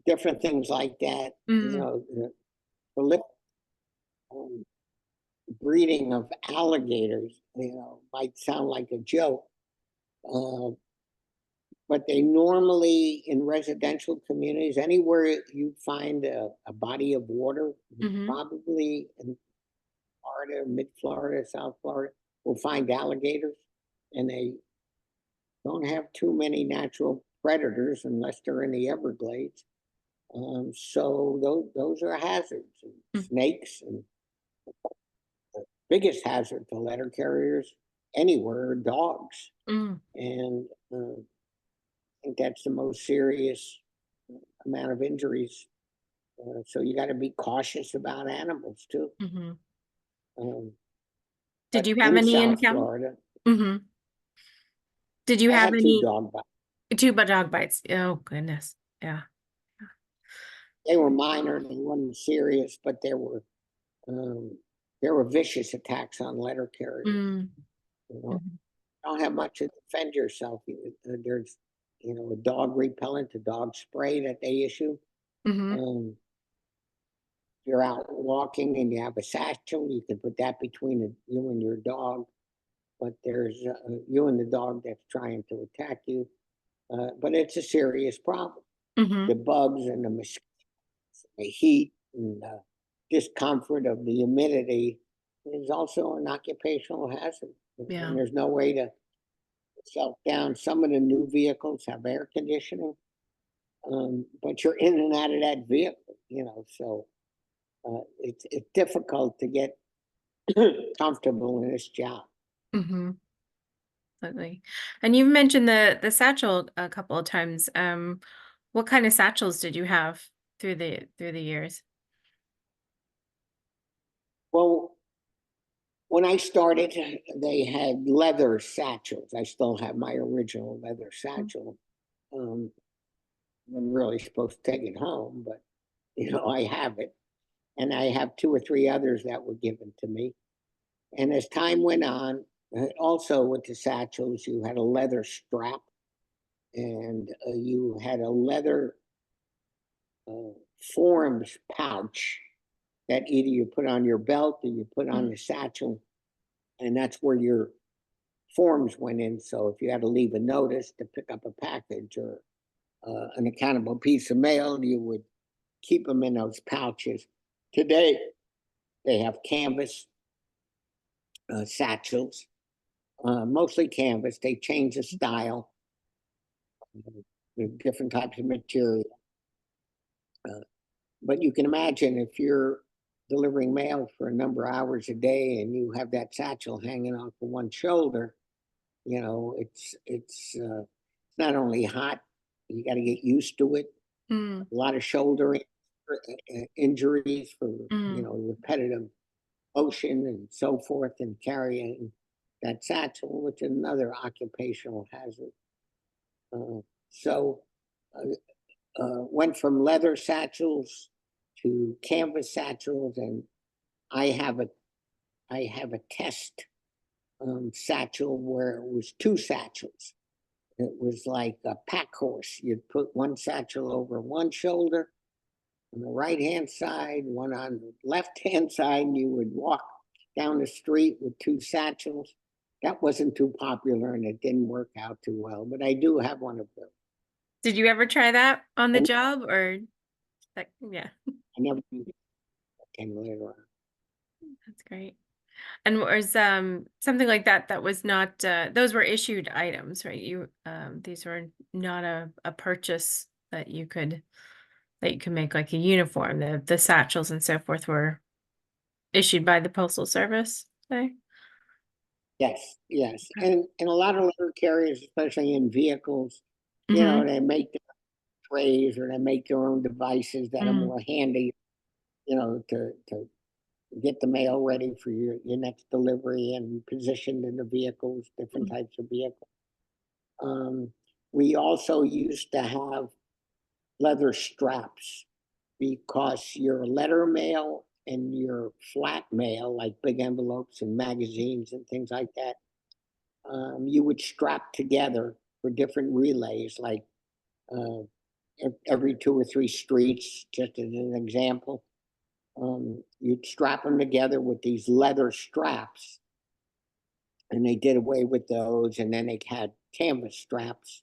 different things like that. Mm, The prolific um, breeding of alligators, might sound like a joke, uh, but they normally in residential communities, anywhere you find a body of water, mhm, probably in Florida, mid Florida, South Florida, will find alligators, and they don't have too many natural predators unless they're in the Everglades. So those are hazards. And mm, snakes, and the biggest hazard to letter carriers anywhere are dogs. mm, And I think that's the most serious amount of injuries. So you got to be cautious about animals too. mhm. Um, Did but you have in any South encounter? Florida, Mhm. Did you I have had two any dog bites. two but dog bites? Oh goodness. Yeah. They were minor, they weren't serious, but um, there were vicious attacks on letter carriers. Mm, You know, mhm, don't have much to defend yourself. There's, a dog repellent, a dog spray that they issue. mhm, Um, if you're out walking and you have a satchel, you can put that between you and your dog. But there's you and the dog that's trying to attack you. But it's a serious problem. mhm. The bugs and the mosquitoes, the heat and the discomfort of the humidity is also an occupational hazard. And Yeah. there's no way to self down. Some of the new vehicles have air conditioning, but you're in and out of that vehicle, so it's difficult to get comfortable in this job. Mhm. Absolutely. And you've mentioned the satchel a couple of times. What kind of satchels did you have through the years? Well, when I started, they had leather satchels. I still have my original leather Mm, satchel. Um, I'm really supposed to take it home, but I have it, and I have two or three others that were given to me. And as time went on, also with the satchels, you had a leather strap, and you had a leather uh, forms pouch that either you put on your belt or you put on mm, the satchel, and that's where your forms went in. So if you had to leave a notice to pick up a package or an accountable piece of mail, you would keep them in those pouches. Today, they have canvas satchels, mostly canvas. They change the style with different types of material. Uh, but you can imagine if you're delivering mail for a number of hours a day and you have that satchel hanging off of one shoulder, it's not only hot, you got to get used to it. mm, A lot of shoulder injuries for mm, repetitive motion and so forth, and carrying that satchel, which is another occupational hazard. Uh, so went from leather satchels to canvas satchels, and I have I have a test satchel where it was two satchels. It was like a pack horse. You'd put one satchel over one shoulder on the right-hand side, one on the left-hand side, and you would walk down the street with two satchels. That wasn't too popular and it didn't work out too well, but I do have one of those. Did you ever try that on the And job or like, yeah, I never used it. I came later on. that's great. And was something like that that was not those were issued items, right? You these were not a purchase that you could make like a uniform. The satchels and so forth were issued by the Postal Service, say? Yes, yes. Okay. And a lot of letter carriers, especially in vehicles, Mm-hmm. they make their trays or they make their own devices that are Mm. more handy, to get the mail ready for your next delivery and positioned in the vehicles, different types of vehicles. Um, we also used to have leather straps because your letter mail and your flat mail, like big envelopes and magazines and things like that, you would strap together for different relays, like uh, every 2 or 3 streets, just as an example. You'd strap them together with these leather straps, and they did away with those, and then they had canvas straps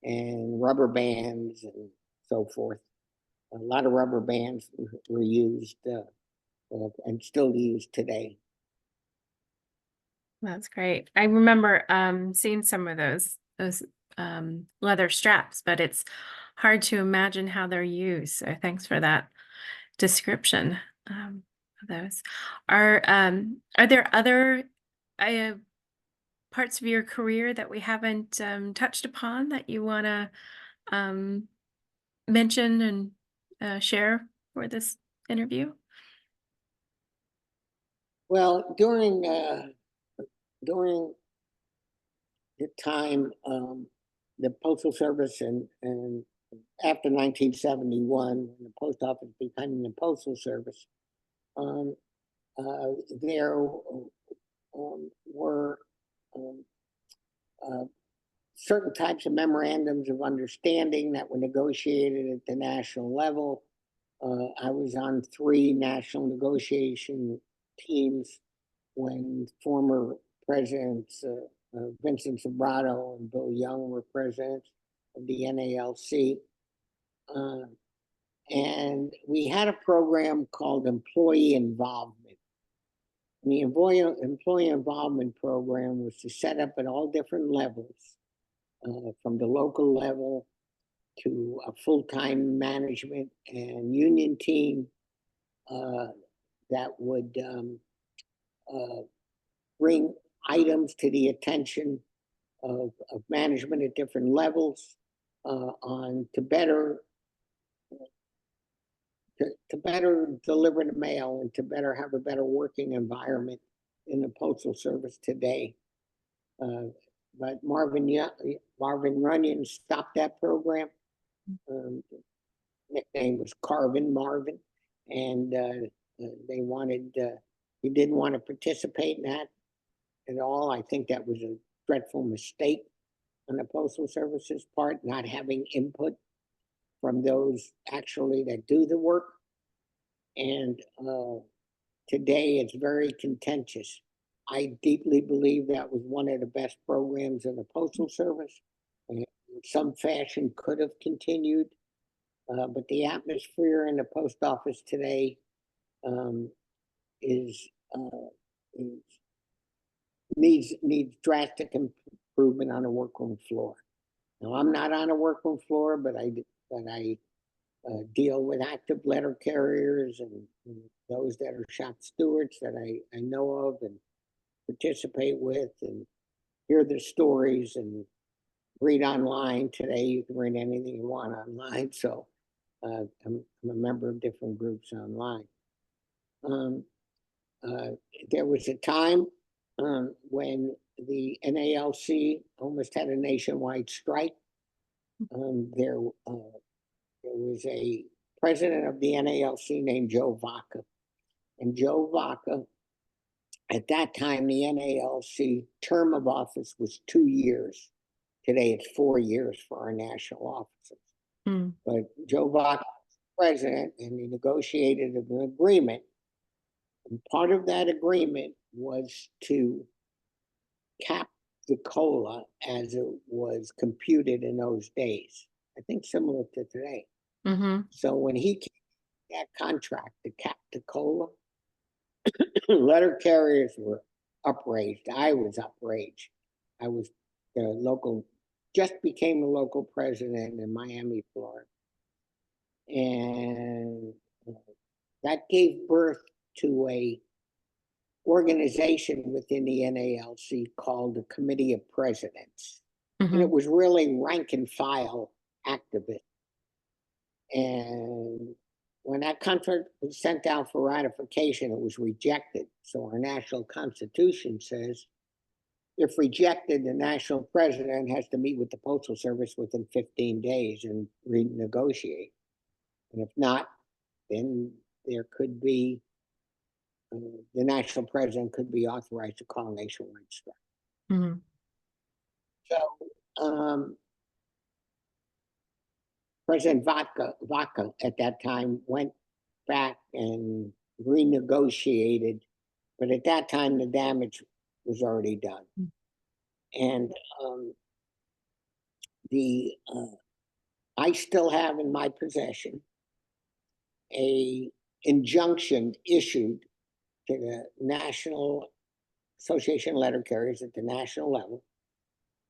and rubber bands and so forth. A lot of rubber bands were used and still used today. That's great. I remember seeing some of those leather straps, but it's hard to imagine how they're used. So thanks for that description of those. Are there other uh, parts of your career that we haven't touched upon that you want to um, mention and share for this interview? Well, during the time, the Postal Service and after 1971, when the post office became the Postal Service, um, there were um, uh, certain types of memorandums of understanding that were negotiated at the national level. I was on 3 national negotiation teams when former presidents Vincent Sobrato and Bill Young were presidents of the NALC. Uh, and we had a program called Employee Involvement. And the employee involvement program was to set up at all different levels, from the local level to a full-time management and union team, uh, that would uh, bring items to the attention of management at different levels, on to better deliver the mail and to better have a better working environment in the Postal Service today. But Marvin Runyon stopped that program. Nickname was Carvin Marvin, and they wanted he didn't want to participate in that at all. I think that was a dreadful mistake on the Postal Service's part, not having input from those actually that do the work. And today it's very contentious. I deeply believe that was one of the best programs in the Postal Service. And in some fashion could have continued, but the atmosphere in the post office today um, is, is needs drastic improvement on the workroom floor. Now, I'm not on a workroom floor, but I deal with active letter carriers and those that are shop stewards that I know of and participate with and hear their stories and read online. Today, you can read anything you want online. So I'm a member of different groups online. Um, uh, there was a time when the NALC almost had a nationwide strike. There was a president of the NALC named Joe Vaca, and Joe Vaca At that time, the NALC term of office was 2 years. Today, it's 4 years for our national officers. Mm. But Joe Vaca was president, and he negotiated an agreement. And part of that agreement was to cap the COLA as it was computed in those days. I think similar to today. Mm-hmm. So when he came to that contract to cap the COLA, letter carriers were upraised. I was upraised. I was the local, just became the local president in Miami, Florida. And that gave birth to a organization within the NALC called the Committee of Presidents. And it was really rank and file activists. And when that contract was sent out for ratification, it was rejected. So our national constitution says, if rejected, the national president has to meet with the Postal Service within 15 days and renegotiate. And if not, then there could be, the national president could be authorized to call nationwide strike. Mm-hmm. So President Vaca at that time went back and renegotiated, but at that time the damage was already done. And I still have in my possession a injunction issued to the National Association of Letter Carriers at the national level,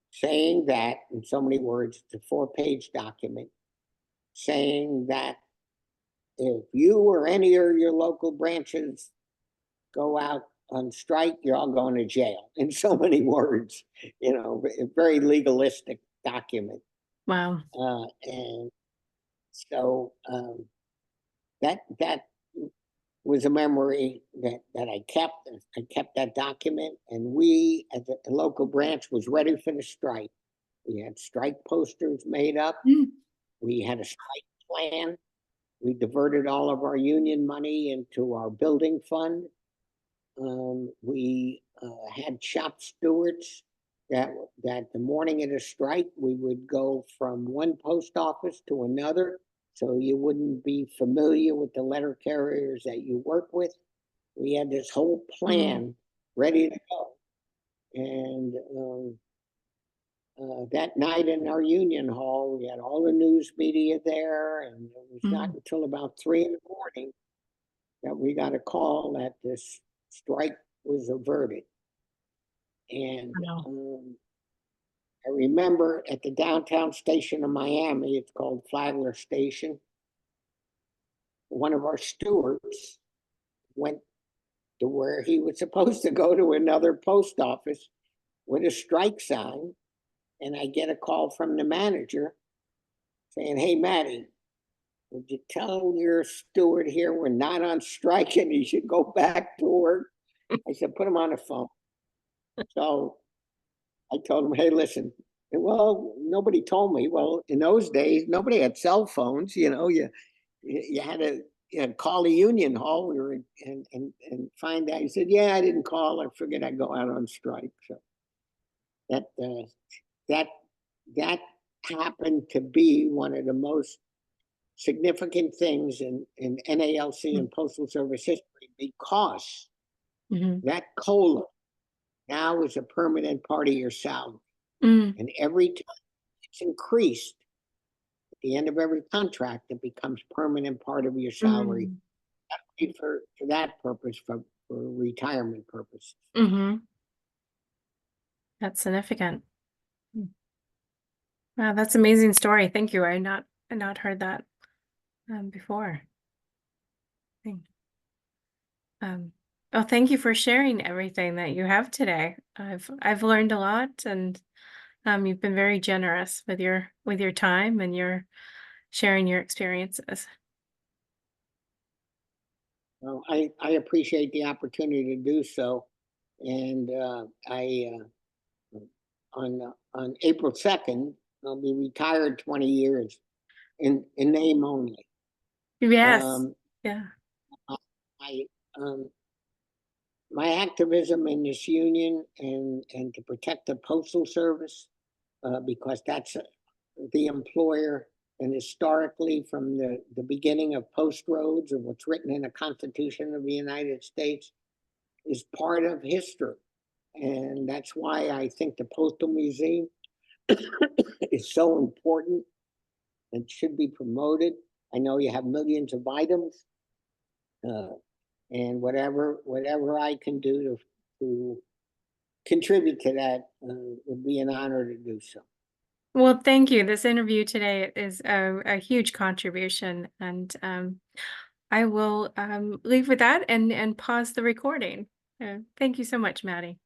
saying that, in so many words, it's a 4-page document, saying that if you or any of your local branches go out on strike, you're all going to jail. In so many words, a very legalistic document. Wow. And so that was a memory that I kept. I kept that document, and we, as a local branch, was ready for the strike. We had strike posters made up. We had a strike plan. We diverted all of our union money into our building fund. We had shop stewards that the morning of the strike, we would go from one post office to another, so you wouldn't be familiar with the letter carriers that you work with. We had this whole plan ready to go. And that night in our union hall, we had all the news media there, and it was not until about 3 a.m. that we got a call that this strike was averted. And I remember at the downtown station of Miami, it's called Flagler Station, one of our stewards went to where he was supposed to go to another post office with a strike sign. And I get a call from the manager saying, "Hey, Matty, would you tell your steward here we're not on strike and he should go back to work?" I said, "Put him on the phone." So I told him, "Hey, listen." Well, nobody told me. Well, in those days, nobody had cell phones. You had to call the union hall. We were and find out. He said, "Yeah, I didn't call. I figured I'd go out on strike." So that happened to be one of the most significant things in NALC and Postal Service history, because that COLA now is a permanent part of your salary. And every time it's increased, at the end of every contract, it becomes permanent part of your salary. For that purpose, for retirement purposes. That's significant. Wow, that's an amazing story. Thank you. I not heard that before. Oh, thank you for sharing everything that you have today. I've learned a lot, and you've been very generous with your time and your sharing your experiences. Well, I appreciate the opportunity to do so, and on April 2nd, I'll be retired 20 years in name only. Yes. Yeah. I my activism in this union and to protect the Postal Service, because that's the employer, and historically from the beginning of post roads and what's written in the Constitution of the United States is part of history. And that's why I think the Postal Museum is so important and should be promoted. I know you have millions of items, and whatever I can do to contribute to that would be an honor to do so. Well, thank you. This interview today is a huge contribution, and I will leave with that and pause the recording. Thank you so much, Maddie.